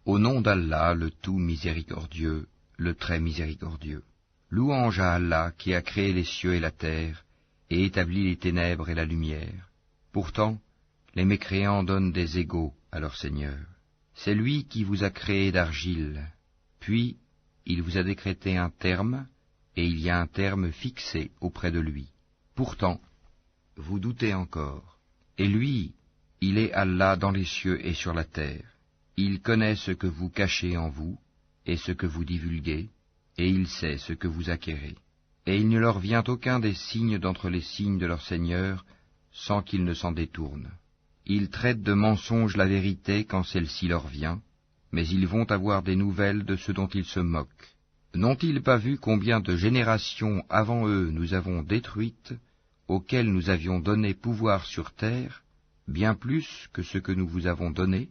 Au nom d'Allah, le tout miséricordieux, le très miséricordieux. Louange à Allah qui a créé les cieux et la terre, et établi les ténèbres et la lumière. Pourtant, les mécréants donnent des égaux à leur Seigneur. C'est lui qui vous a créé d'argile, puis il vous a décrété un terme, et il y a un terme fixé auprès de lui. Pourtant, vous doutez encore. Et lui, il est Allah dans les cieux et sur la terre. Il connaît ce que vous cachez en vous, et ce que vous divulguez, et il sait ce que vous acquérez. Et il ne leur vient aucun des signes d'entre les signes de leur Seigneur, sans qu'ils ne s'en détournent. Ils traitent de mensonge la vérité quand celle-ci leur vient, mais ils vont avoir des nouvelles de ce dont ils se moquent. N'ont-ils pas vu combien de générations avant eux nous avons détruites, auxquelles nous avions donné pouvoir sur terre, bien plus que ce que nous vous avons donné?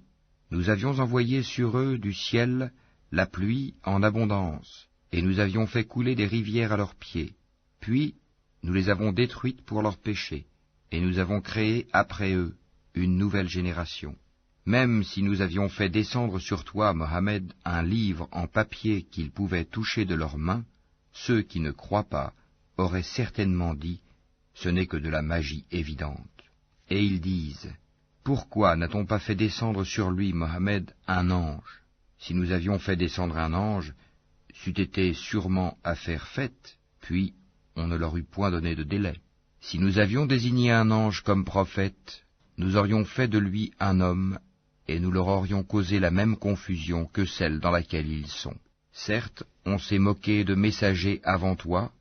Nous avions envoyé sur eux du ciel la pluie en abondance, et nous avions fait couler des rivières à leurs pieds. Puis nous les avons détruites pour leurs péchés, et nous avons créé après eux une nouvelle génération. Même si nous avions fait descendre sur toi, Mohammed, un livre en papier qu'ils pouvaient toucher de leurs mains, ceux qui ne croient pas auraient certainement dit « ce n'est que de la magie évidente ». Et ils disent « pourquoi n'a-t-on pas fait descendre sur lui, Mohammed, un ange? Si nous avions fait descendre un ange, c'eût été sûrement affaire faite, puis on ne leur eût point donné de délai. Si nous avions désigné un ange comme prophète, nous aurions fait de lui un homme, et nous leur aurions causé la même confusion que celle dans laquelle ils sont. Certes, on s'est moqué de messagers avant toi,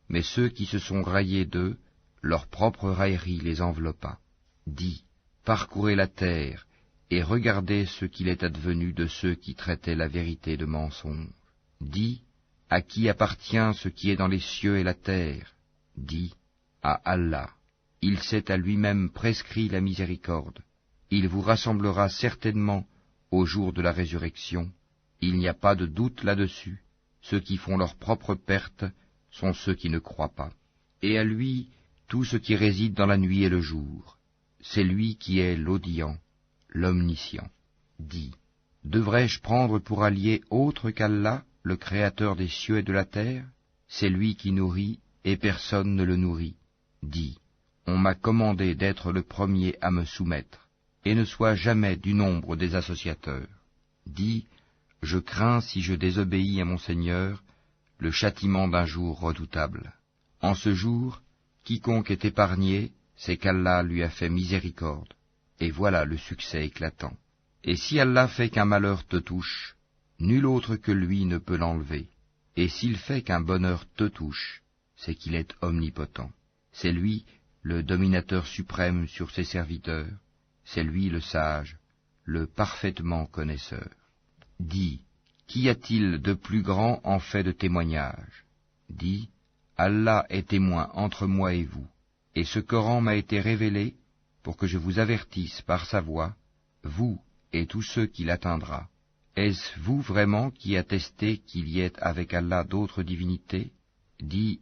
mais ceux qui se sont raillés d'eux, leur propre raillerie les enveloppa. Dis, parcourez la terre, et regardez ce qu'il est advenu de ceux qui traitaient la vérité de mensonge. Dis, à qui appartient ce qui est dans les cieux et la terre? Dis, à Allah. Il s'est à lui-même prescrit la miséricorde. Il vous rassemblera certainement au jour de la résurrection. Il n'y a pas de doute là-dessus. Ceux qui font leur propre perte sont ceux qui ne croient pas. Et à lui, tout ce qui réside dans la nuit et le jour. C'est lui qui est l'audient, l'omniscient. Dis, devrais-je prendre pour allié autre qu'Allah, le Créateur des cieux et de la terre? C'est lui qui nourrit, et personne ne le nourrit. Dis, on m'a commandé d'être le premier à me soumettre, et ne sois jamais du nombre des associateurs. Dis, je crains, si je désobéis à mon Seigneur, le châtiment d'un jour redoutable. En ce jour, quiconque est épargné, c'est qu'Allah lui a fait miséricorde, et voilà le succès éclatant. Et si Allah fait qu'un malheur te touche, nul autre que lui ne peut l'enlever, et s'il fait qu'un bonheur te touche, c'est qu'il est omnipotent. C'est lui, le dominateur suprême sur ses serviteurs, c'est lui le sage, le parfaitement connaisseur. Dis, qu'y a-t-il de plus grand en fait de témoignage? Dis, Allah est témoin entre moi et vous, et ce Coran m'a été révélé pour que je vous avertisse par sa voix, vous et tous ceux qui l'atteindra. Est-ce vous vraiment qui attestez qu'il y ait avec Allah d'autres divinités? Dis,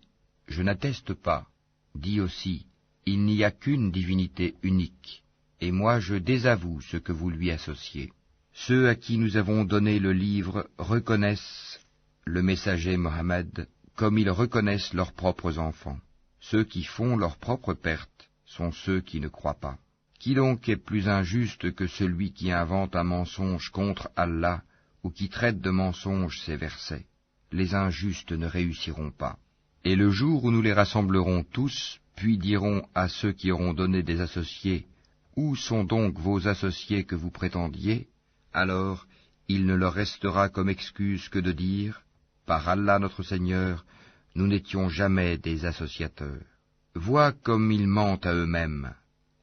je n'atteste pas. Dis aussi, il n'y a qu'une divinité unique, et moi je désavoue ce que vous lui associez. Ceux à qui nous avons donné le livre reconnaissent le messager Mohammed comme ils reconnaissent leurs propres enfants. Ceux qui font leur propre perte sont ceux qui ne croient pas. Qui donc est plus injuste que celui qui invente un mensonge contre Allah ou qui traite de mensonge ses versets? Les injustes ne réussiront pas. Et le jour où nous les rassemblerons tous, puis dirons à ceux qui auront donné des associés, « Où sont donc vos associés que vous prétendiez ?» Alors, il ne leur restera comme excuse que de dire, « Par Allah notre Seigneur, nous n'étions jamais des associateurs. » Vois comme ils mentent à eux-mêmes,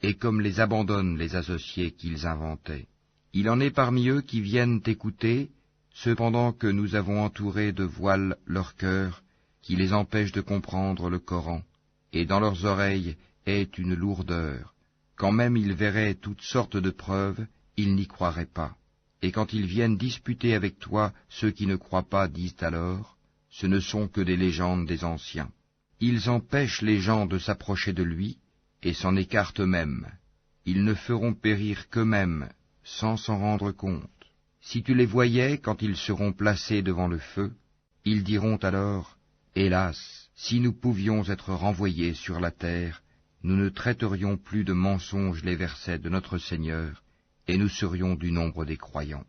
et comme les abandonnent les associés qu'ils inventaient. Il en est parmi eux qui viennent écouter, cependant que nous avons entouré de voiles leur cœur, qui les empêche de comprendre le Coran, et dans leurs oreilles est une lourdeur. Quand même ils verraient toutes sortes de preuves, ils n'y croiraient pas. Et quand ils viennent disputer avec toi, ceux qui ne croient pas disent alors, ce ne sont que des légendes des anciens. Ils empêchent les gens de s'approcher de lui, et s'en écartent eux-mêmes. Ils ne feront périr qu'eux-mêmes, sans s'en rendre compte. Si tu les voyais quand ils seront placés devant le feu, ils diront alors, « Hélas, si nous pouvions être renvoyés sur la terre, nous ne traiterions plus de mensonges les versets de notre Seigneur, et nous serions du nombre des croyants. »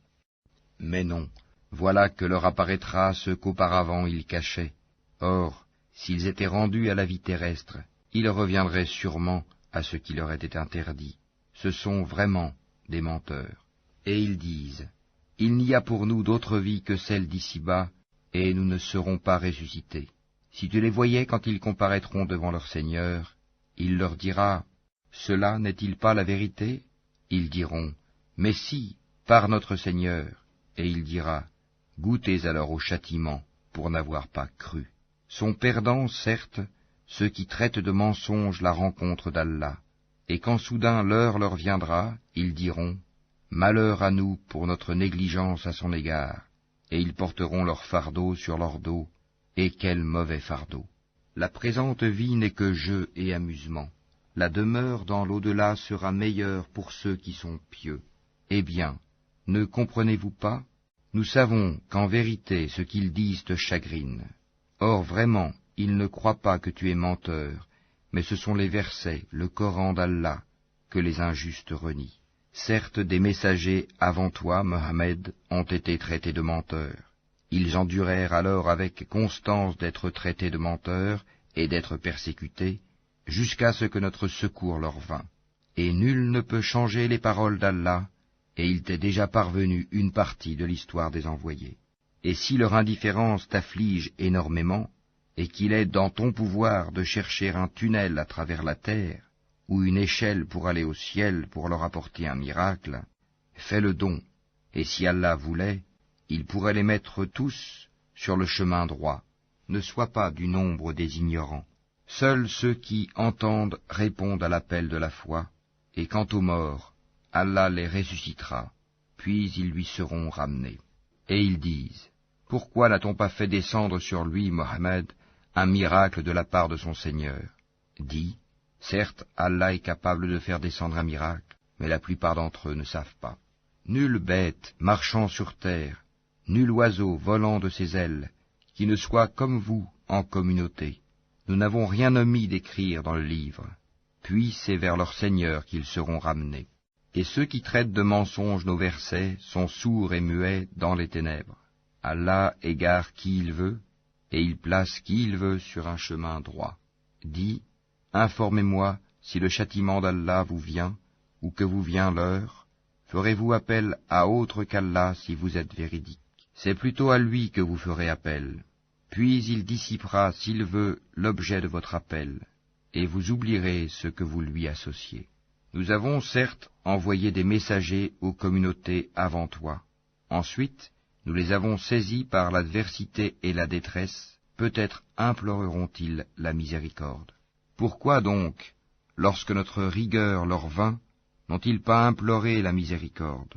Mais non, voilà que leur apparaîtra ce qu'auparavant ils cachaient. Or, s'ils étaient rendus à la vie terrestre, ils reviendraient sûrement à ce qui leur était interdit. Ce sont vraiment des menteurs. Et ils disent, « Il n'y a pour nous d'autre vie que celle d'ici-bas, et nous ne serons pas ressuscités. » Si tu les voyais quand ils comparaîtront devant leur Seigneur, il leur dira, « Cela n'est-il pas la vérité ?» Ils diront, « Mais si, par notre Seigneur. » Et il dira, « Goûtez alors au châtiment pour n'avoir pas cru. » Sont perdants, certes, ceux qui traitent de mensonges la rencontre d'Allah, et quand soudain l'heure leur viendra, ils diront, « Malheur à nous pour notre négligence à son égard, » et ils porteront leur fardeau sur leur dos, et quel mauvais fardeau. La présente vie n'est que jeu et amusement. La demeure dans l'au-delà sera meilleure pour ceux qui sont pieux. Eh bien, ne comprenez-vous pas? Nous savons qu'en vérité ce qu'ils disent te chagrine. Or vraiment, ils ne croient pas que tu es menteur, mais ce sont les versets, le Coran d'Allah, que les injustes renient. Certes, des messagers avant toi, Mohammed, ont été traités de menteurs. Ils endurèrent alors avec constance d'être traités de menteurs et d'être persécutés, jusqu'à ce que notre secours leur vînt. Et nul ne peut changer les paroles d'Allah, et il t'est déjà parvenu une partie de l'histoire des envoyés. Et si leur indifférence t'afflige énormément, et qu'il est dans ton pouvoir de chercher un tunnel à travers la terre, ou une échelle pour aller au ciel pour leur apporter un miracle, fais le don, et si Allah voulait, il pourrait les mettre tous sur le chemin droit. Ne sois pas du nombre des ignorants. Seuls ceux qui entendent répondent à l'appel de la foi, et quant aux morts, Allah les ressuscitera, puis ils lui seront ramenés. Et ils disent, « Pourquoi n'a-t-on pas fait descendre sur lui, Mohammed, un miracle de la part de son Seigneur ?» Dis, « Certes, Allah est capable de faire descendre un miracle, mais la plupart d'entre eux ne savent pas. Nulle bête marchant sur terre, nul oiseau volant de ses ailes, qui ne soit comme vous en communauté. Nous n'avons rien omis d'écrire dans le livre. Puis c'est vers leur Seigneur qu'ils seront ramenés. Et ceux qui traitent de mensonges nos versets sont sourds et muets dans les ténèbres. Allah égare qui il veut, et il place qui il veut sur un chemin droit. Dis, informez-moi si le châtiment d'Allah vous vient, ou que vous vient l'heure. Ferez-vous appel à autre qu'Allah si vous êtes véridique? C'est plutôt à lui que vous ferez appel. Puis il dissipera, s'il veut, l'objet de votre appel, et vous oublierez ce que vous lui associez. Nous avons certes envoyé des messagers aux communautés avant toi. Ensuite, nous les avons saisis par l'adversité et la détresse, peut-être imploreront-ils la miséricorde. Pourquoi donc, lorsque notre rigueur leur vint, n'ont-ils pas imploré la miséricorde?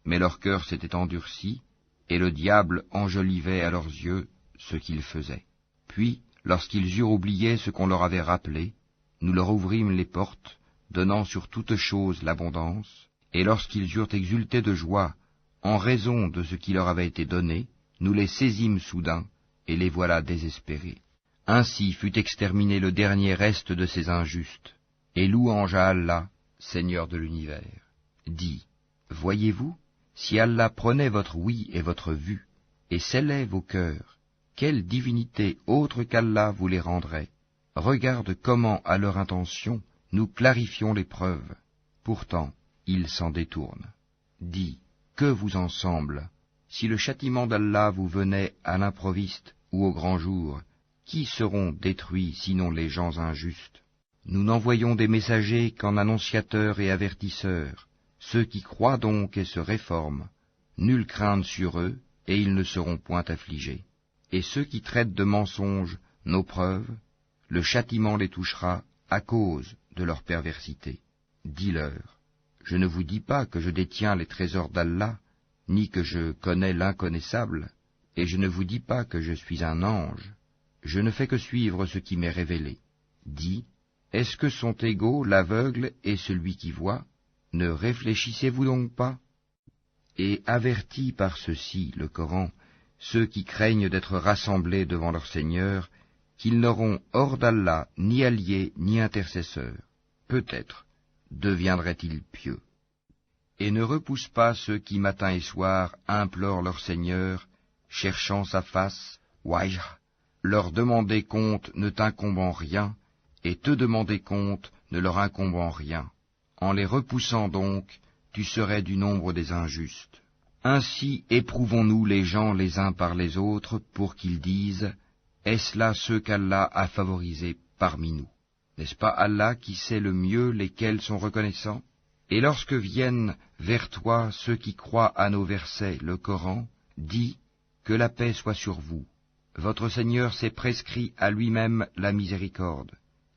Mais leur cœur s'était endurci, et le diable enjolivait à leurs yeux ce qu'ils faisaient. Puis, lorsqu'ils eurent oublié ce qu'on leur avait rappelé, nous leur ouvrîmes les portes, donnant sur toute chose l'abondance, et lorsqu'ils eurent exulté de joie, en raison de ce qui leur avait été donné, nous les saisîmes soudain, et les voilà désespérés. Ainsi fut exterminé le dernier reste de ces injustes, et louange à Allah, Seigneur de l'univers. Dis, voyez-vous, si Allah prenait votre oui et votre vue, et scellait vos cœurs, quelle divinité autre qu'Allah vous les rendrait? Regarde comment, à leur intention, nous clarifions les preuves. Pourtant, ils s'en détournent. Dis, que vous en semble? Si le châtiment d'Allah vous venait à l'improviste ou au grand jour, qui seront détruits sinon les gens injustes? Nous n'envoyons des messagers qu'en annonciateurs et avertisseurs. Ceux qui croient donc et se réforment, nulle crainte sur eux, et ils ne seront point affligés. Et ceux qui traitent de mensonges nos preuves, le châtiment les touchera à cause de leur perversité. Dis-leur, je ne vous dis pas que je détiens les trésors d'Allah, ni que je connais l'inconnaissable, et je ne vous dis pas que je suis un ange, je ne fais que suivre ce qui m'est révélé. Dis, est-ce que sont égaux l'aveugle et celui qui voit? Ne réfléchissez-vous donc pas? Et avertit par ceci, le Coran, ceux qui craignent d'être rassemblés devant leur Seigneur, qu'ils n'auront hors d'Allah ni alliés ni intercesseurs. Peut-être deviendraient-ils pieux. Et ne repousse pas ceux qui matin et soir implorent leur Seigneur, cherchant sa face, wajh, leur demander compte ne t'incombe rien, et te demander compte ne leur incombe en rien. En les repoussant donc, tu serais du nombre des injustes. Ainsi éprouvons-nous les gens les uns par les autres pour qu'ils disent « Est-ce là ceux qu'Allah a favorisés parmi nous ?» N'est-ce pas Allah qui sait le mieux lesquels sont reconnaissants? Et lorsque viennent vers toi ceux qui croient à nos versets, le Coran, dis que la paix soit sur vous. Votre Seigneur s'est prescrit à lui-même la miséricorde.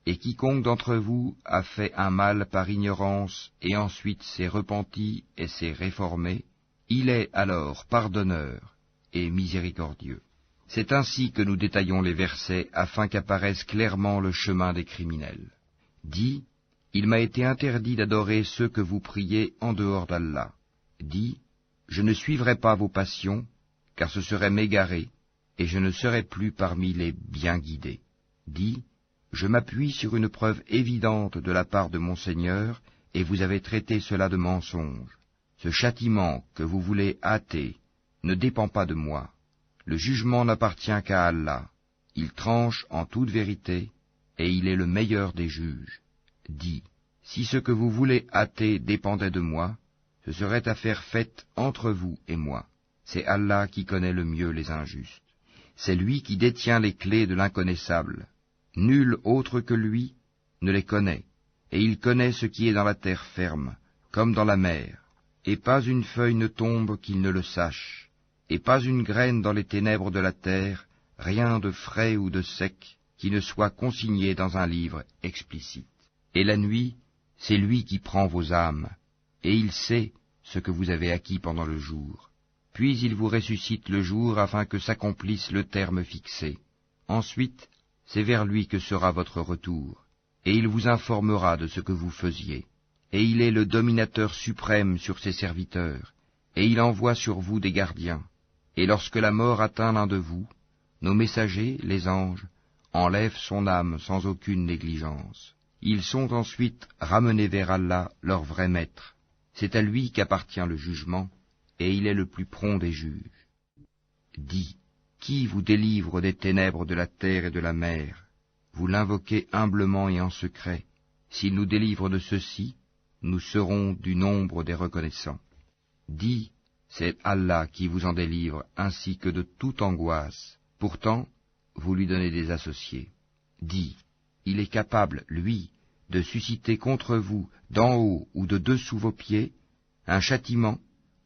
Et quiconque d'entre vous a fait un mal par ignorance et ensuite s'est repenti et s'est réformé, il est alors pardonneur et miséricordieux. C'est ainsi que nous détaillons les versets afin qu'apparaisse clairement le chemin des criminels. Dis, il m'a été interdit d'adorer ceux que vous priez en dehors d'Allah. Dis, je ne suivrai pas vos passions, car ce serait m'égarer, et je ne serai plus parmi les bien guidés. Dis, je m'appuie sur une preuve évidente de la part de mon Seigneur, et vous avez traité cela de mensonge. Ce châtiment que vous voulez hâter ne dépend pas de moi. Le jugement n'appartient qu'à Allah. Il tranche en toute vérité, et il est le meilleur des juges. Dis, si ce que vous voulez hâter dépendait de moi, ce serait affaire faite entre vous et moi. C'est Allah qui connaît le mieux les injustes. C'est lui qui détient les clés de l'inconnaissable. Nul autre que lui ne les connaît, et il connaît ce qui est dans la terre ferme, comme dans la mer, et pas une feuille ne tombe qu'il ne le sache, et pas une graine dans les ténèbres de la terre, rien de frais ou de sec, qui ne soit consigné dans un livre explicite. Et la nuit, c'est lui qui prend vos âmes, et il sait ce que vous avez acquis pendant le jour. Puis il vous ressuscite le jour afin que s'accomplisse le terme fixé. Ensuite, c'est vers lui que sera votre retour, et il vous informera de ce que vous faisiez. Et il est le dominateur suprême sur ses serviteurs, et il envoie sur vous des gardiens. Et lorsque la mort atteint l'un de vous, nos messagers, les anges, enlèvent son âme sans aucune négligence. Ils sont ensuite ramenés vers Allah, leur vrai maître. C'est à lui qu'appartient le jugement, et il est le plus prompt des juges. Dis, qui vous délivre des ténèbres de la terre et de la mer? Vous l'invoquez humblement et en secret. S'il nous délivre de ceci, nous serons du nombre des reconnaissants. Dis, c'est Allah qui vous en délivre, ainsi que de toute angoisse. Pourtant, vous lui donnez des associés. Dis, il est capable, lui, de susciter contre vous, d'en haut ou de dessous vos pieds, un châtiment,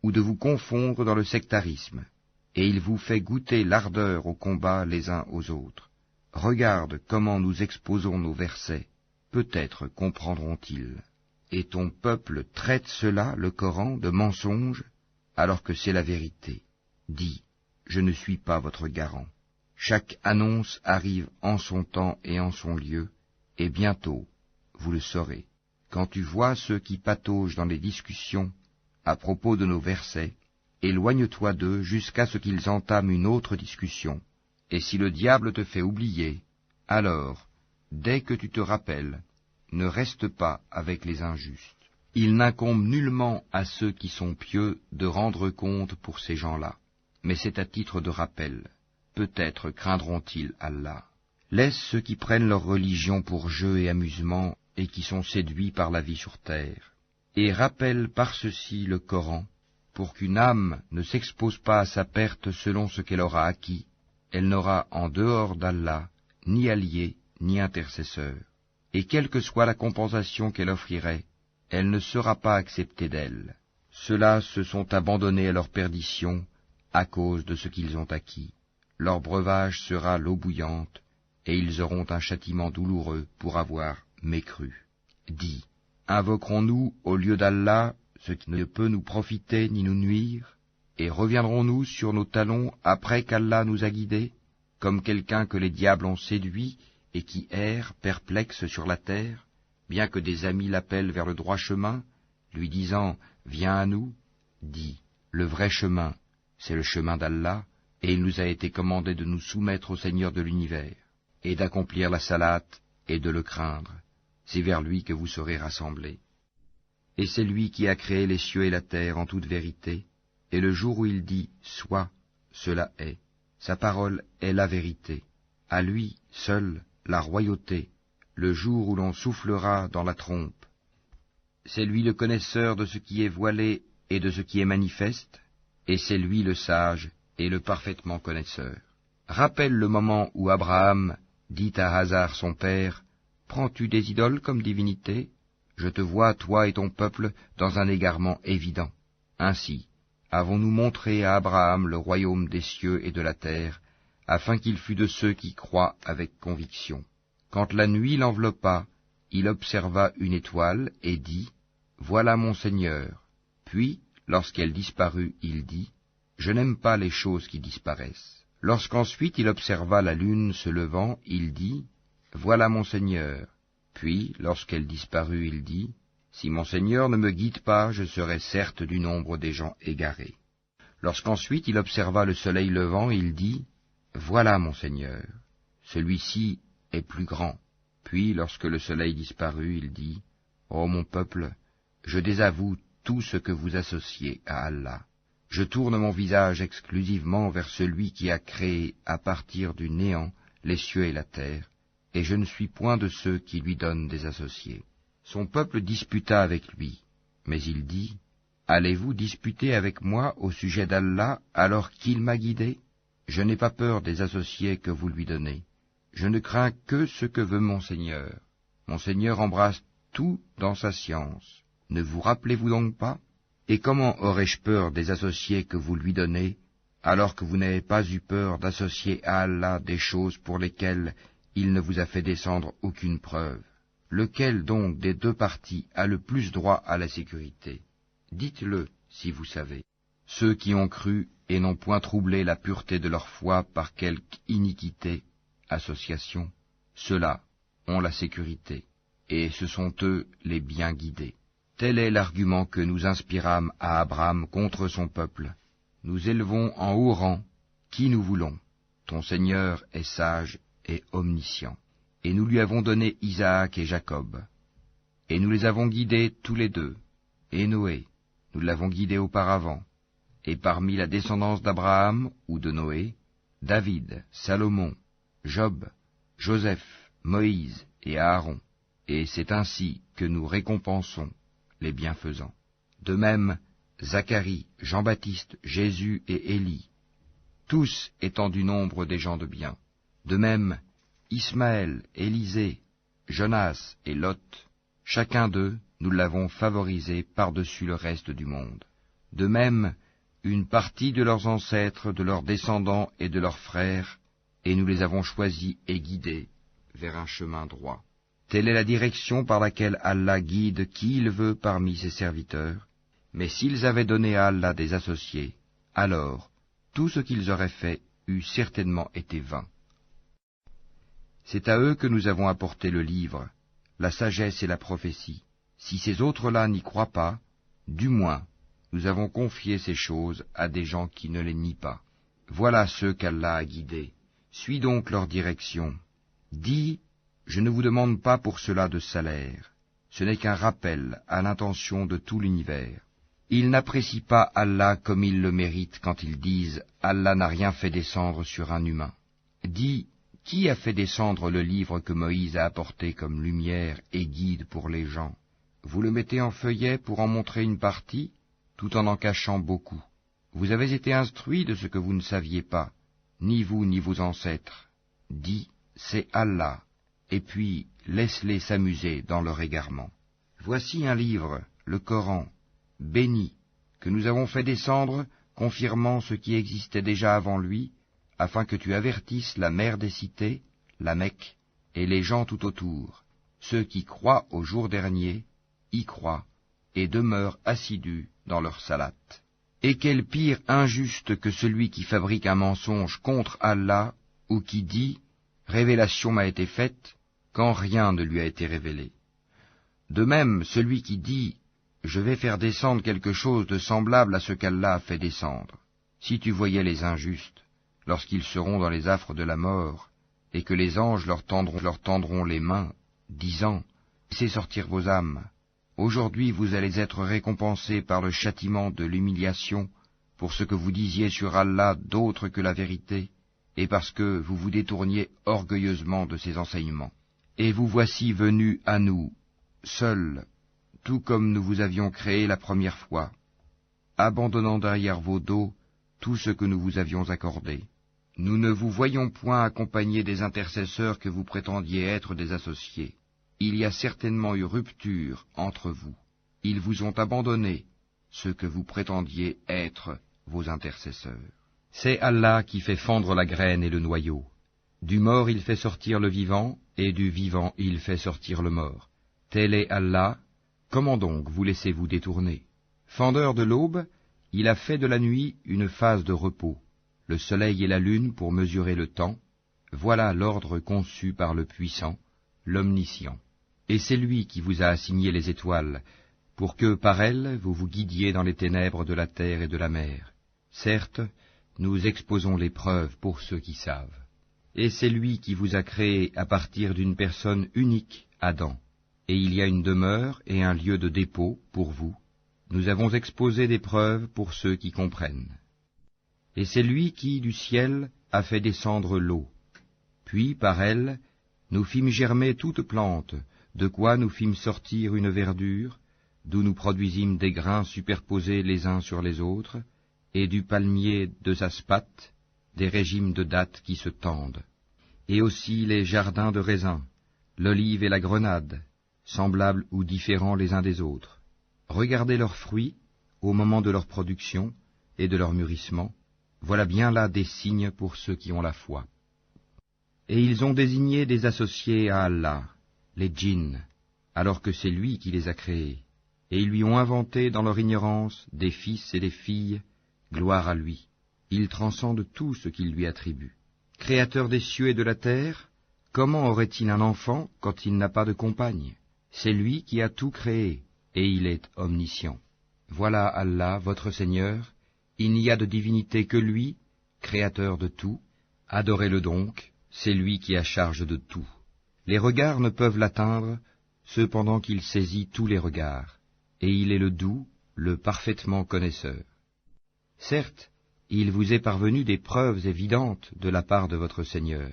ou de vous confondre dans le sectarisme. Et il vous fait goûter l'ardeur au combat les uns aux autres. Regarde comment nous exposons nos versets, peut-être comprendront-ils. Et ton peuple traite cela, le Coran, de mensonge, alors que c'est la vérité. Dis, je ne suis pas votre garant. Chaque annonce arrive en son temps et en son lieu, et bientôt, vous le saurez. Quand tu vois ceux qui pataugent dans les discussions à propos de nos versets, éloigne-toi d'eux jusqu'à ce qu'ils entament une autre discussion. Et si le diable te fait oublier, alors, dès que tu te rappelles, ne reste pas avec les injustes. Il n'incombe nullement à ceux qui sont pieux de rendre compte pour ces gens-là, mais c'est à titre de rappel. Peut-être craindront-ils Allah. Laisse ceux qui prennent leur religion pour jeu et amusement et qui sont séduits par la vie sur terre. Et rappelle par ceci le Coran, pour qu'une âme ne s'expose pas à sa perte selon ce qu'elle aura acquis. Elle n'aura en dehors d'Allah ni allié ni intercesseur. Et quelle que soit la compensation qu'elle offrirait, elle ne sera pas acceptée d'elle. Ceux-là se sont abandonnés à leur perdition à cause de ce qu'ils ont acquis. Leur breuvage sera l'eau bouillante, et ils auront un châtiment douloureux pour avoir mécru. Dis, invoquerons-nous au lieu d'Allah ce qui ne peut nous profiter ni nous nuire, et reviendrons-nous sur nos talons après qu'Allah nous a guidés, comme quelqu'un que les diables ont séduit et qui erre perplexe sur la terre, bien que des amis l'appellent vers le droit chemin, lui disant « Viens à nous », dis Le vrai chemin, c'est le chemin d'Allah, et il nous a été commandé de nous soumettre au Seigneur de l'univers, et d'accomplir la salate, et de le craindre. C'est vers lui que vous serez rassemblés. Et c'est lui qui a créé les cieux et la terre en toute vérité, et le jour où il dit « Sois », cela est. Sa parole est la vérité. À lui, seul, la royauté, le jour où l'on soufflera dans la trompe. C'est lui le connaisseur de ce qui est voilé et de ce qui est manifeste, et c'est lui le sage et le parfaitement connaisseur. Rappelle le moment où Abraham dit à Hazar son père, « Prends-tu des idoles comme divinité ? Je te vois, toi et ton peuple, dans un égarement évident. » Ainsi, avons-nous montré à Abraham le royaume des cieux et de la terre, afin qu'il fût de ceux qui croient avec conviction. Quand la nuit l'enveloppa, il observa une étoile et dit, « Voilà mon Seigneur. » Puis, lorsqu'elle disparut, il dit, « Je n'aime pas les choses qui disparaissent. » Lorsqu'ensuite il observa la lune se levant, il dit, « Voilà mon Seigneur. » Puis, lorsqu'elle disparut, il dit, « Si mon Seigneur ne me guide pas, je serai certes du nombre des gens égarés. » Lorsqu'ensuite il observa le soleil levant, il dit, « Voilà mon Seigneur. Celui-ci est plus grand. » Puis, lorsque le soleil disparut, il dit, « Ô mon peuple, je désavoue tout ce que vous associez à Allah. Je tourne mon visage exclusivement vers celui qui a créé à partir du néant les cieux et la terre, et je ne suis point de ceux qui lui donnent des associés. » Son peuple disputa avec lui, mais il dit, « Allez-vous disputer avec moi au sujet d'Allah alors qu'il m'a guidé? Je n'ai pas peur des associés que vous lui donnez. Je ne crains que ce que veut mon Seigneur. Mon Seigneur embrasse tout dans sa science. Ne vous rappelez-vous donc pas? Et comment aurais-je peur des associés que vous lui donnez, alors que vous n'avez pas eu peur d'associer à Allah des choses pour lesquelles il ne vous a fait descendre aucune preuve? Lequel donc des deux parties a le plus droit à la sécurité? Dites-le, si vous savez. Ceux qui ont cru et n'ont point troublé la pureté de leur foi par quelque iniquité, association, ceux-là ont la sécurité, et ce sont eux les bien guidés. Tel est l'argument que nous inspirâmes à Abraham contre son peuple. Nous élevons en haut rang qui nous voulons. Ton Seigneur est sage et omniscient. Et nous lui avons donné Isaac et Jacob. Et nous les avons guidés tous les deux. Et Noé, nous l'avons guidé auparavant. Et parmi la descendance d'Abraham ou de Noé, David, Salomon, Job, Joseph, Moïse et Aaron. Et c'est ainsi que nous récompensons les bienfaisants. De même, Zacharie, Jean-Baptiste, Jésus et Élie, tous étant du nombre des gens de bien. De même, Ismaël, Élisée, Jonas et Lot, chacun d'eux, nous l'avons favorisé par-dessus le reste du monde. De même, une partie de leurs ancêtres, de leurs descendants et de leurs frères, et nous les avons choisis et guidés vers un chemin droit. Telle est la direction par laquelle Allah guide qui il veut parmi ses serviteurs, mais s'ils avaient donné à Allah des associés, alors tout ce qu'ils auraient fait eût certainement été vain. C'est à eux que nous avons apporté le livre, la sagesse et la prophétie. Si ces autres-là n'y croient pas, du moins, nous avons confié ces choses à des gens qui ne les nient pas. Voilà ceux qu'Allah a guidés. Suis donc leur direction. Dis, je ne vous demande pas pour cela de salaire. Ce n'est qu'un rappel à l'intention de tout l'univers. Ils n'apprécient pas Allah comme ils le méritent quand ils disent « Allah n'a rien fait descendre sur un humain ». Dis, qui a fait descendre le livre que Moïse a apporté comme lumière et guide pour les gens? Vous le mettez en feuillet pour en montrer une partie, tout en cachant beaucoup. Vous avez été instruits de ce que vous ne saviez pas, ni vous ni vos ancêtres. Dis, c'est Allah, et puis laisse-les s'amuser dans leur égarement. Voici un livre, le Coran, béni, que nous avons fait descendre, confirmant ce qui existait déjà avant lui, afin que tu avertisses la mère des cités, la Mecque, et les gens tout autour. Ceux qui croient au jour dernier, y croient, et demeurent assidus dans leur salate. Et quel pire injuste que celui qui fabrique un mensonge contre Allah, ou qui dit « Révélation m'a été faite », quand rien ne lui a été révélé. De même, celui qui dit « je vais faire descendre quelque chose de semblable à ce qu'Allah a fait descendre. Si tu voyais les injustes, lorsqu'ils seront dans les affres de la mort, et que les anges leur tendront les mains, disant, laissez sortir vos âmes. Aujourd'hui vous allez être récompensés par le châtiment de l'humiliation pour ce que vous disiez sur Allah d'autre que la vérité, et parce que vous vous détourniez orgueilleusement de ses enseignements. Et vous voici venus à nous, seuls, tout comme nous vous avions créé la première fois, abandonnant derrière vos dos tout ce que nous vous avions accordé. Nous ne vous voyons point accompagnés des intercesseurs que vous prétendiez être des associés. Il y a certainement eu rupture entre vous. Ils vous ont abandonné, ceux que vous prétendiez être vos intercesseurs. C'est Allah qui fait fendre la graine et le noyau. Du mort il fait sortir le vivant, et du vivant il fait sortir le mort. Tel est Allah, comment donc vous laissez-vous détourner? Fendeur de l'aube, il a fait de la nuit une phase de repos, le soleil et la lune pour mesurer le temps, voilà l'ordre conçu par le puissant, l'omniscient. Et c'est lui qui vous a assigné les étoiles, pour que par elles vous vous guidiez dans les ténèbres de la terre et de la mer. Certes, nous exposons les preuves pour ceux qui savent. Et c'est lui qui vous a créé à partir d'une personne unique, Adam. Et il y a une demeure et un lieu de dépôt pour vous. Nous avons exposé des preuves pour ceux qui comprennent. Et c'est lui qui, du ciel, a fait descendre l'eau. Puis, par elle, nous fîmes germer toute plante, de quoi nous fîmes sortir une verdure, d'où nous produisîmes des grains superposés les uns sur les autres, et du palmier de Zaspate, des régimes de dattes qui se tendent, et aussi les jardins de raisins, l'olive et la grenade, semblables ou différents les uns des autres. Regardez leurs fruits, au moment de leur production et de leur mûrissement, voilà bien là des signes pour ceux qui ont la foi. Et ils ont désigné des associés à Allah, les djinns, alors que c'est lui qui les a créés, et ils lui ont inventé dans leur ignorance des fils et des filles, gloire à lui. Il transcende tout ce qu'il lui attribue. Créateur des cieux et de la terre, comment aurait-il un enfant quand il n'a pas de compagne? C'est lui qui a tout créé, et il est omniscient. Voilà Allah, votre Seigneur, il n'y a de divinité que lui, créateur de tout. Adorez-le donc, c'est lui qui a charge de tout. Les regards ne peuvent l'atteindre, cependant qu'il saisit tous les regards, et il est le doux, le parfaitement connaisseur. Certes, il vous est parvenu des preuves évidentes de la part de votre Seigneur.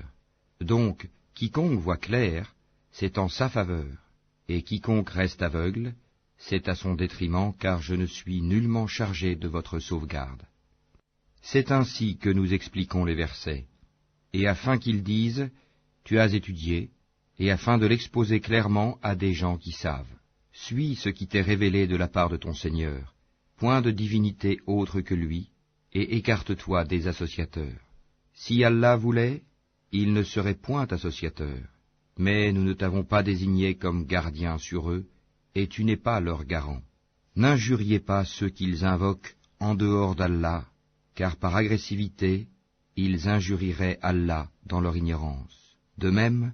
Donc, quiconque voit clair, c'est en sa faveur, et quiconque reste aveugle, c'est à son détriment, car je ne suis nullement chargé de votre sauvegarde. C'est ainsi que nous expliquons les versets, et afin qu'ils disent, tu as étudié, et afin de l'exposer clairement à des gens qui savent. Suis ce qui t'est révélé de la part de ton Seigneur, point de divinité autre que lui, et écarte-toi des associateurs. Si Allah voulait, il ne serait point associateur, mais nous ne t'avons pas désigné comme gardien sur eux, et tu n'es pas leur garant. N'injuriez pas ceux qu'ils invoquent en dehors d'Allah, car par agressivité, ils injurieraient Allah dans leur ignorance. De même,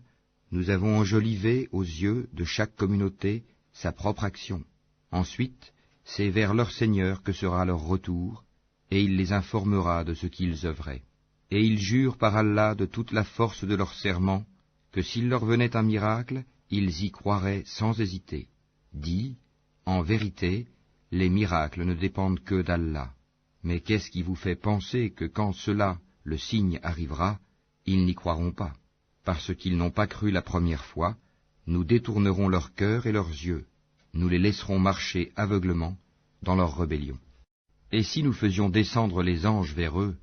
nous avons enjolivé aux yeux de chaque communauté sa propre action. Ensuite, c'est vers leur Seigneur que sera leur retour, et il les informera de ce qu'ils œuvraient. Et ils jurent par Allah de toute la force de leur serment, que s'il leur venait un miracle, ils y croiraient sans hésiter. Dis, en vérité, les miracles ne dépendent que d'Allah. Mais qu'est-ce qui vous fait penser que quand cela, le signe, arrivera, ils n'y croiront pas? Parce qu'ils n'ont pas cru la première fois, nous détournerons leur cœur et leurs yeux, nous les laisserons marcher aveuglement dans leur rébellion. Et si nous faisions descendre les anges vers eux,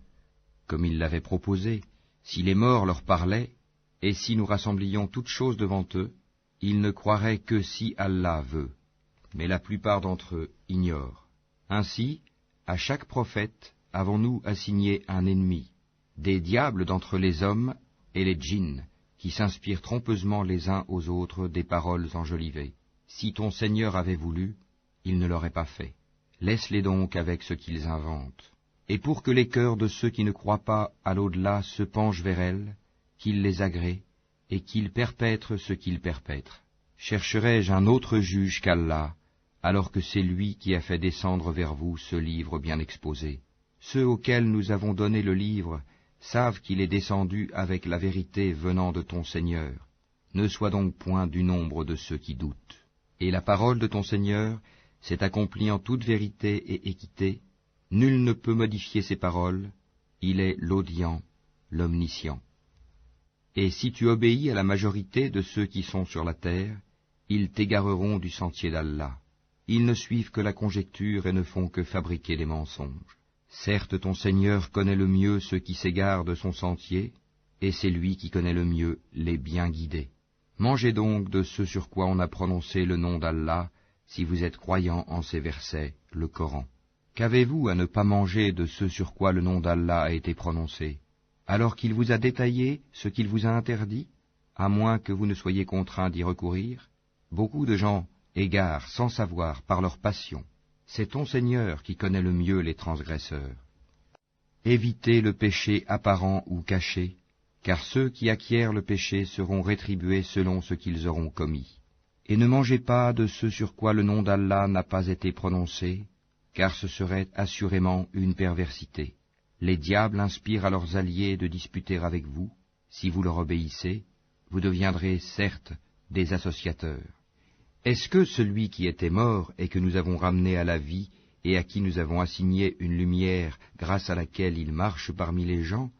comme ils l'avaient proposé, si les morts leur parlaient, et si nous rassemblions toutes choses devant eux, ils ne croiraient que si Allah veut. Mais la plupart d'entre eux ignorent. Ainsi, à chaque prophète avons-nous assigné un ennemi, des diables d'entre les hommes et les djinns, qui s'inspirent trompeusement les uns aux autres des paroles enjolivées. Si ton Seigneur avait voulu, il ne l'aurait pas fait. Laisse-les donc avec ce qu'ils inventent. Et pour que les cœurs de ceux qui ne croient pas à l'au-delà se penchent vers elles, qu'il les agrée, et qu'ils perpètrent ce qu'ils perpètrent. Chercherai-je un autre juge qu'Allah, alors que c'est lui qui a fait descendre vers vous ce livre bien exposé. Ceux auxquels nous avons donné le livre savent qu'il est descendu avec la vérité venant de ton Seigneur. Ne sois donc point du nombre de ceux qui doutent. Et la parole de ton Seigneur s'est accomplie en toute vérité et équité. Nul ne peut modifier ses paroles. Il est l'audient, l'omniscient. Et si tu obéis à la majorité de ceux qui sont sur la terre, ils t'égareront du sentier d'Allah. Ils ne suivent que la conjecture et ne font que fabriquer des mensonges. Certes, ton Seigneur connaît le mieux ceux qui s'égarent de son sentier, et c'est lui qui connaît le mieux les bien guidés. Mangez donc de ce sur quoi on a prononcé le nom d'Allah, si vous êtes croyants en ces versets, le Coran. Qu'avez-vous à ne pas manger de ce sur quoi le nom d'Allah a été prononcé, alors qu'il vous a détaillé ce qu'il vous a interdit, à moins que vous ne soyez contraints d'y recourir? Beaucoup de gens égarent sans savoir par leur passion. C'est ton Seigneur qui connaît le mieux les transgresseurs. Évitez le péché apparent ou caché, car ceux qui acquièrent le péché seront rétribués selon ce qu'ils auront commis. Et ne mangez pas de ce sur quoi le nom d'Allah n'a pas été prononcé, car ce serait assurément une perversité. Les diables inspirent à leurs alliés de disputer avec vous. Si vous leur obéissez, vous deviendrez certes des associateurs. Est-ce que celui qui était mort et que nous avons ramené à la vie et à qui nous avons assigné une lumière grâce à laquelle il marche parmi les gens,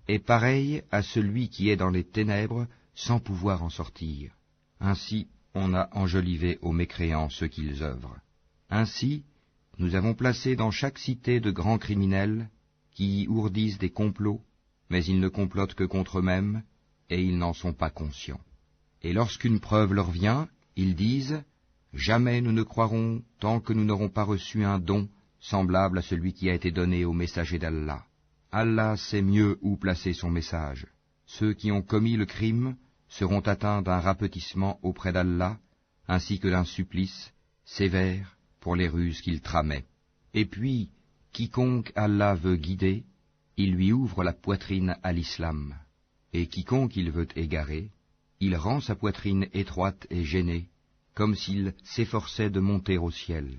est pareil à celui qui est dans les ténèbres sans pouvoir en sortir? Ainsi on a enjolivé aux mécréants ce qu'ils œuvrent. Ainsi, nous avons placé dans chaque cité de grands criminels qui y ourdissent des complots, mais ils ne complotent que contre eux-mêmes, et ils n'en sont pas conscients. Et lorsqu'une preuve leur vient, ils disent « Jamais nous ne croirons tant que nous n'aurons pas reçu un don semblable à celui qui a été donné au messager d'Allah. Allah sait mieux où placer son message. Ceux qui ont commis le crime seront atteints d'un rapetissement auprès d'Allah, ainsi que d'un supplice sévère pour les ruses qu'ils tramaient. Et puis, quiconque Allah veut guider, il lui ouvre la poitrine à l'islam, et quiconque il veut égarer, il rend sa poitrine étroite et gênée, comme s'il s'efforçait de monter au ciel.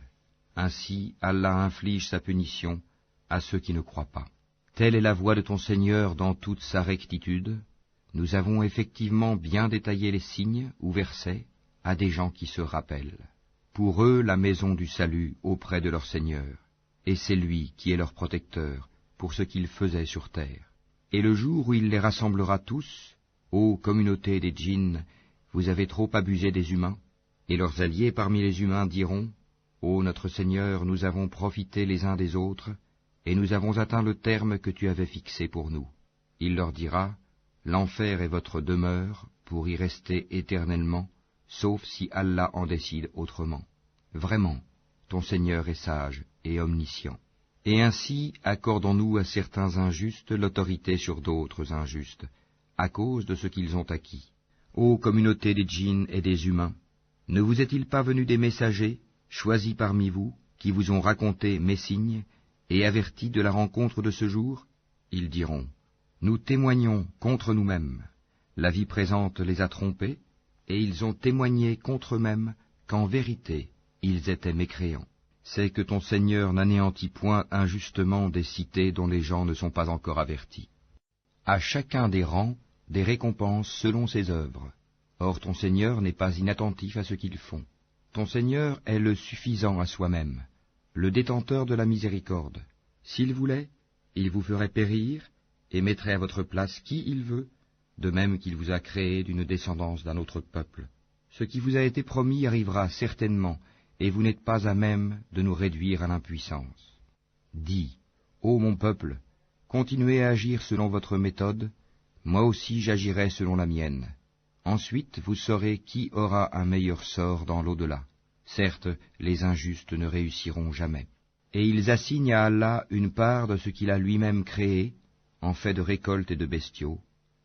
Ainsi Allah inflige sa punition à ceux qui ne croient pas. Telle est la voie de ton Seigneur dans toute sa rectitude. Nous avons effectivement bien détaillé les signes ou versets à des gens qui se rappellent. Pour eux la maison du salut auprès de leur Seigneur, et c'est lui qui est leur protecteur pour ce qu'ils faisaient sur terre. Et le jour où il les rassemblera tous, ô communauté des djinns, vous avez trop abusé des humains, et leurs alliés parmi les humains diront, ô notre Seigneur, nous avons profité les uns des autres, et nous avons atteint le terme que tu avais fixé pour nous. Il leur dira, l'enfer est votre demeure pour y rester éternellement, sauf si Allah en décide autrement. Vraiment, ton Seigneur est sage et omniscient. Et ainsi accordons-nous à certains injustes l'autorité sur d'autres injustes, à cause de ce qu'ils ont acquis. Ô communauté des djinns et des humains, ne vous est-il pas venu des messagers, choisis parmi vous, qui vous ont raconté mes signes, et avertis de la rencontre de ce jour? Ils diront, nous témoignons contre nous-mêmes. La vie présente les a trompés, et ils ont témoigné contre eux-mêmes qu'en vérité, ils étaient mécréants. C'est que ton Seigneur n'anéantit point injustement des cités dont les gens ne sont pas encore avertis. À chacun des rangs, des récompenses selon ses œuvres. Or ton Seigneur n'est pas inattentif à ce qu'ils font. Ton Seigneur est le suffisant à soi-même, le détenteur de la miséricorde. S'il voulait, il vous ferait périr et mettrait à votre place qui il veut, de même qu'il vous a créé d'une descendance d'un autre peuple. Ce qui vous a été promis arrivera certainement, et vous n'êtes pas à même de nous réduire à l'impuissance. Dis, ô mon peuple, continuez à agir selon votre méthode, moi aussi j'agirai selon la mienne. Ensuite vous saurez qui aura un meilleur sort dans l'au-delà. Certes, les injustes ne réussiront jamais. Et ils assignent à Allah une part de ce qu'il a lui-même créé, en fait de récoltes et de bestiaux,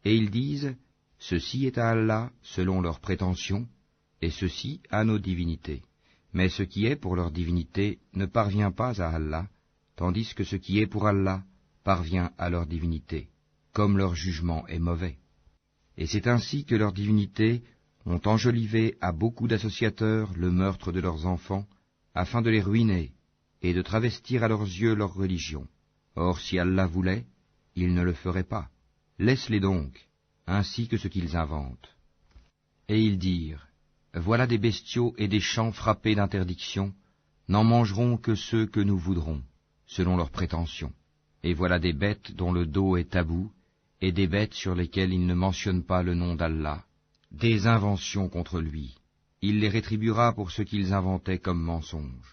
et ils disent, ceci est à Allah selon leurs prétentions, et ceci à nos divinités. Mais ce qui est pour leur divinité ne parvient pas à Allah, tandis que ce qui est pour Allah parvient à leur divinité, comme leur jugement est mauvais. Et c'est ainsi que leurs divinités ont enjolivé à beaucoup d'associateurs le meurtre de leurs enfants, afin de les ruiner, et de travestir à leurs yeux leur religion. Or si Allah voulait, il ne le ferait pas. Laisse-les donc, ainsi que ce qu'ils inventent. Et ils dirent, voilà des bestiaux et des champs frappés d'interdiction, n'en mangeront que ceux que nous voudrons, selon leurs prétentions. Et voilà des bêtes dont le dos est tabou, et des bêtes sur lesquelles il ne mentionne pas le nom d'Allah, des inventions contre lui. Il les rétribuera pour ce qu'ils inventaient comme mensonges.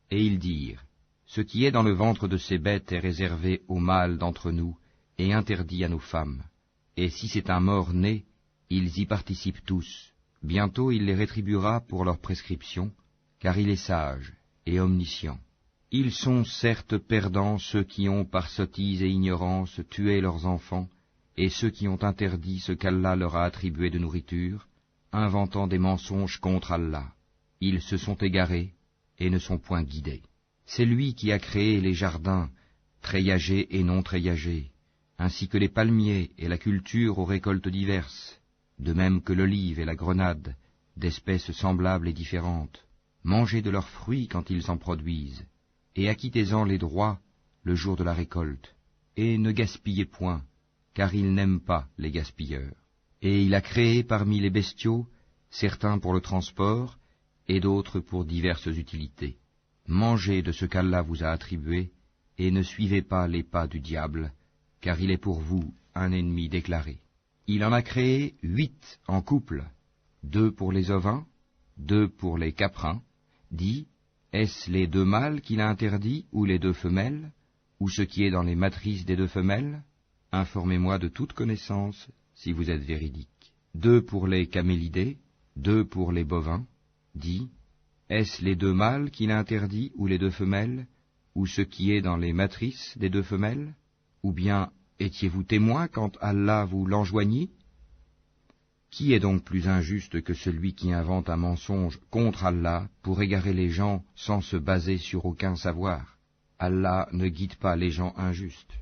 Et ils dirent, ce qui est dans le ventre de ces bêtes est réservé aux mâles d'entre nous, et interdit à nos femmes. Et si c'est un mort-né, ils y participent tous. Bientôt il les rétribuera pour leur prescription, car il est sage et omniscient. Ils sont certes perdants ceux qui ont par sottise et ignorance tué leurs enfants, et ceux qui ont interdit ce qu'Allah leur a attribué de nourriture, inventant des mensonges contre Allah. Ils se sont égarés et ne sont point guidés. C'est lui qui a créé les jardins, treillagés et non treillagés, ainsi que les palmiers et la culture aux récoltes diverses, de même que l'olive et la grenade, d'espèces semblables et différentes. Mangez de leurs fruits quand ils en produisent, et acquittez-en les droits le jour de la récolte, et ne gaspillez point, car il n'aime pas les gaspilleurs. Et il a créé parmi les bestiaux, certains pour le transport, et d'autres pour diverses utilités. Mangez de ce qu'Allah vous a attribué, et ne suivez pas les pas du diable, car il est pour vous un ennemi déclaré. Il en a créé 8 en couple, 2 pour les ovins, 2 pour les caprins. Dit, est-ce les 2 mâles qu'il a interdits, ou les 2 femelles, ou ce qui est dans les matrices des 2 femelles? Informez-moi de toute connaissance, si vous êtes véridique. 2 pour les camélidés, 2 pour les bovins. Dit, est-ce les 2 mâles qu'il a interdits, ou les 2 femelles, ou ce qui est dans les matrices des 2 femelles? Ou bien étiez-vous témoin quand Allah vous l'enjoignit? Qui est donc plus injuste que celui qui invente un mensonge contre Allah pour égarer les gens sans se baser sur aucun savoir? Allah ne guide pas les gens injustes.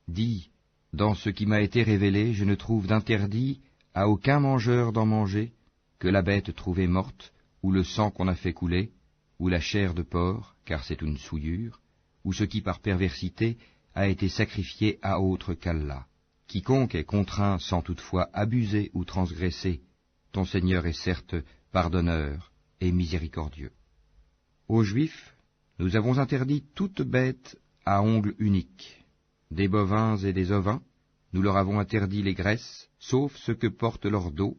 Dis, dans ce qui m'a été révélé, je ne trouve d'interdit à aucun mangeur d'en manger que la bête trouvée morte, ou le sang qu'on a fait couler, ou la chair de porc, car c'est une souillure, ou ce qui par perversité a été sacrifié à autre qu'Allah. Quiconque est contraint sans toutefois abuser ou transgresser, ton Seigneur est certes pardonneur et miséricordieux. Aux Juifs, nous avons interdit toute bête à ongles uniques. Des bovins et des ovins, nous leur avons interdit les graisses, sauf ce que porte leur dos,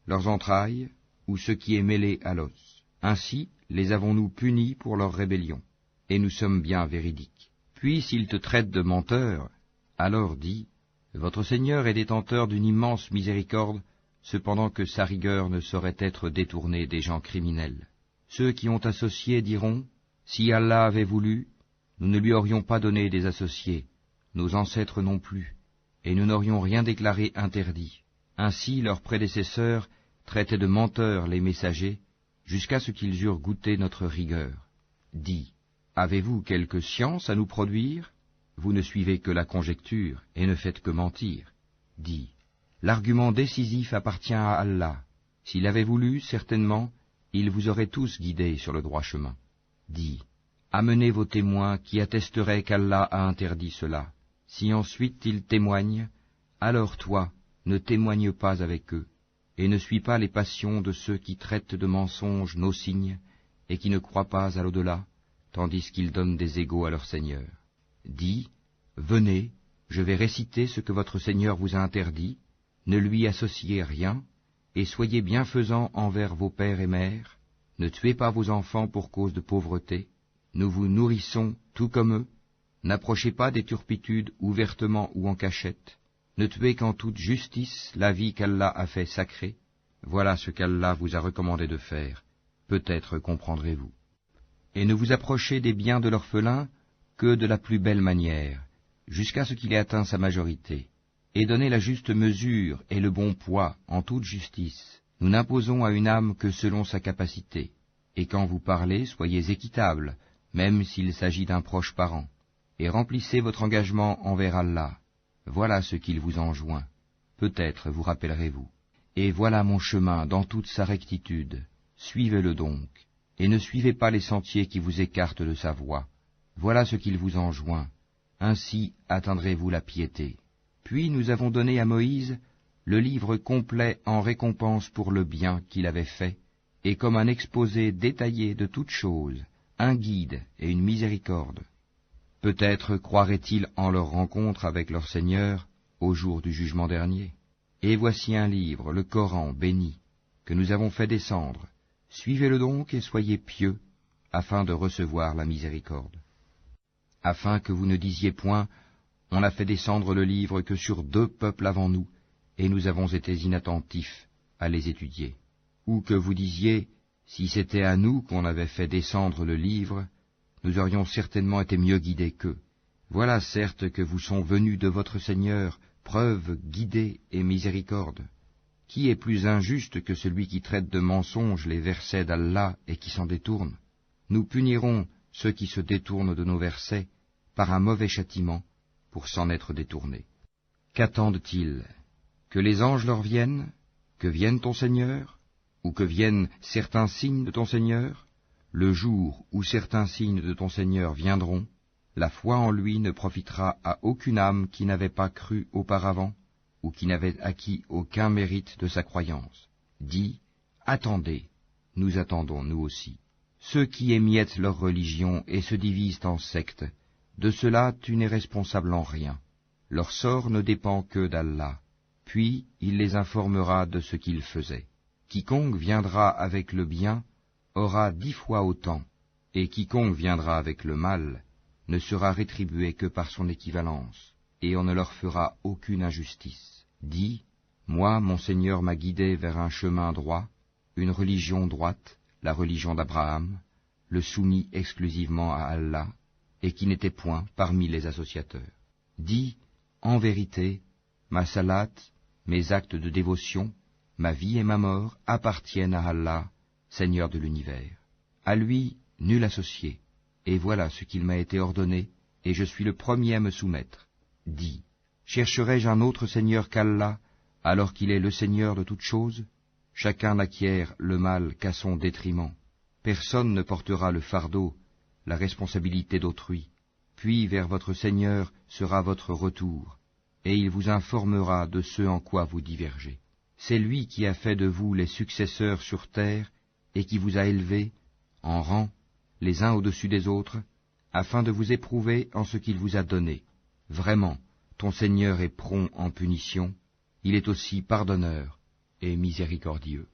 leurs entrailles, ou ce qui est mêlé à l'os. Ainsi les avons-nous punis pour leur rébellion, et nous sommes bien véridiques. Puis s'ils te traitent de menteur, alors dis, votre Seigneur est détenteur d'une immense miséricorde, cependant que sa rigueur ne saurait être détournée des gens criminels. Ceux qui ont associé diront, si Allah avait voulu, nous ne lui aurions pas donné des associés, nos ancêtres non plus, et nous n'aurions rien déclaré interdit. Ainsi leurs prédécesseurs traitaient de menteurs les messagers, jusqu'à ce qu'ils eurent goûté notre rigueur. Dis, avez-vous quelque science à nous produire? Vous ne suivez que la conjecture, et ne faites que mentir. Dis, l'argument décisif appartient à Allah. S'il avait voulu, certainement, il vous aurait tous guidés sur le droit chemin. Dis, amenez vos témoins qui attesteraient qu'Allah a interdit cela. Si ensuite ils témoignent, alors toi, ne témoigne pas avec eux, et ne suis pas les passions de ceux qui traitent de mensonges nos signes, et qui ne croient pas à l'au-delà, tandis qu'ils donnent des égaux à leur Seigneur. Dis, venez, je vais réciter ce que votre Seigneur vous a interdit, ne lui associez rien, et soyez bienfaisants envers vos pères et mères, ne tuez pas vos enfants pour cause de pauvreté, nous vous nourrissons tout comme eux, n'approchez pas des turpitudes ouvertement ou en cachette, ne tuez qu'en toute justice la vie qu'Allah a fait sacrée, voilà ce qu'Allah vous a recommandé de faire, peut-être comprendrez-vous. Et ne vous approchez des biens de l'orphelin que de la plus belle manière, jusqu'à ce qu'il ait atteint sa majorité, et donnez la juste mesure et le bon poids en toute justice. Nous n'imposons à une âme que selon sa capacité, et quand vous parlez, soyez équitable, même s'il s'agit d'un proche parent, et remplissez votre engagement envers Allah. Voilà ce qu'il vous enjoint. Peut-être vous rappellerez-vous. Et voilà mon chemin dans toute sa rectitude. Suivez-le donc. et ne suivez pas les sentiers qui vous écartent de sa voie. Voilà ce qu'il vous enjoint. Ainsi atteindrez-vous la piété. Puis nous avons donné à Moïse le livre complet en récompense pour le bien qu'il avait fait, et comme un exposé détaillé de toutes choses, un guide et une miséricorde. Peut-être croiraient-ils en leur rencontre avec leur Seigneur au jour du jugement dernier. Et voici un livre, le Coran béni, que nous avons fait descendre. Suivez-le donc et soyez pieux, afin de recevoir la miséricorde. Afin que vous ne disiez point, on a fait descendre le livre que sur 2 peuples avant nous, et nous avons été inattentifs à les étudier. Ou que vous disiez, si c'était à nous qu'on avait fait descendre le livre, nous aurions certainement été mieux guidés qu'eux. Voilà certes que vous sont venus de votre Seigneur preuve, guidée et miséricorde. Qui est plus injuste que celui qui traite de mensonges les versets d'Allah et qui s'en détourne? Nous punirons ceux qui se détournent de nos versets par un mauvais châtiment pour s'en être détournés. Qu'attendent-ils? Que les anges leur viennent? Que vienne ton Seigneur? Ou que viennent certains signes de ton Seigneur? Le jour où certains signes de ton Seigneur viendront, la foi en lui ne profitera à aucune âme qui n'avait pas cru auparavant, ou qui n'avait acquis aucun mérite de sa croyance. Dis, attendez, nous attendons nous aussi. Ceux qui émiettent leur religion et se divisent en sectes, de cela tu n'es responsable en rien. Leur sort ne dépend que d'Allah, puis il les informera de ce qu'ils faisaient. Quiconque viendra avec le bien aura 10 fois autant, et quiconque viendra avec le mal ne sera rétribué que par son équivalence, et on ne leur fera aucune injustice. Dis, moi, mon Seigneur m'a guidé vers un chemin droit, une religion droite, la religion d'Abraham, le soumis exclusivement à Allah, et qui n'était point parmi les associateurs. Dis, en vérité, ma salat, mes actes de dévotion, ma vie et ma mort appartiennent à Allah, Seigneur de l'univers. À lui, nul associé, et voilà ce qu'il m'a été ordonné, et je suis le premier à me soumettre. Dis, chercherai-je un autre Seigneur qu'Allah, alors qu'il est le Seigneur de toutes choses? Chacun n'acquiert le mal qu'à son détriment. Personne ne portera le fardeau, la responsabilité d'autrui. Puis vers votre Seigneur sera votre retour, et il vous informera de ce en quoi vous divergez. C'est lui qui a fait de vous les successeurs sur terre, et qui vous a élevés, en rang, les uns au-dessus des autres, afin de vous éprouver en ce qu'il vous a donné. Vraiment, ton Seigneur est prompt en punition, il est aussi pardonneur et miséricordieux.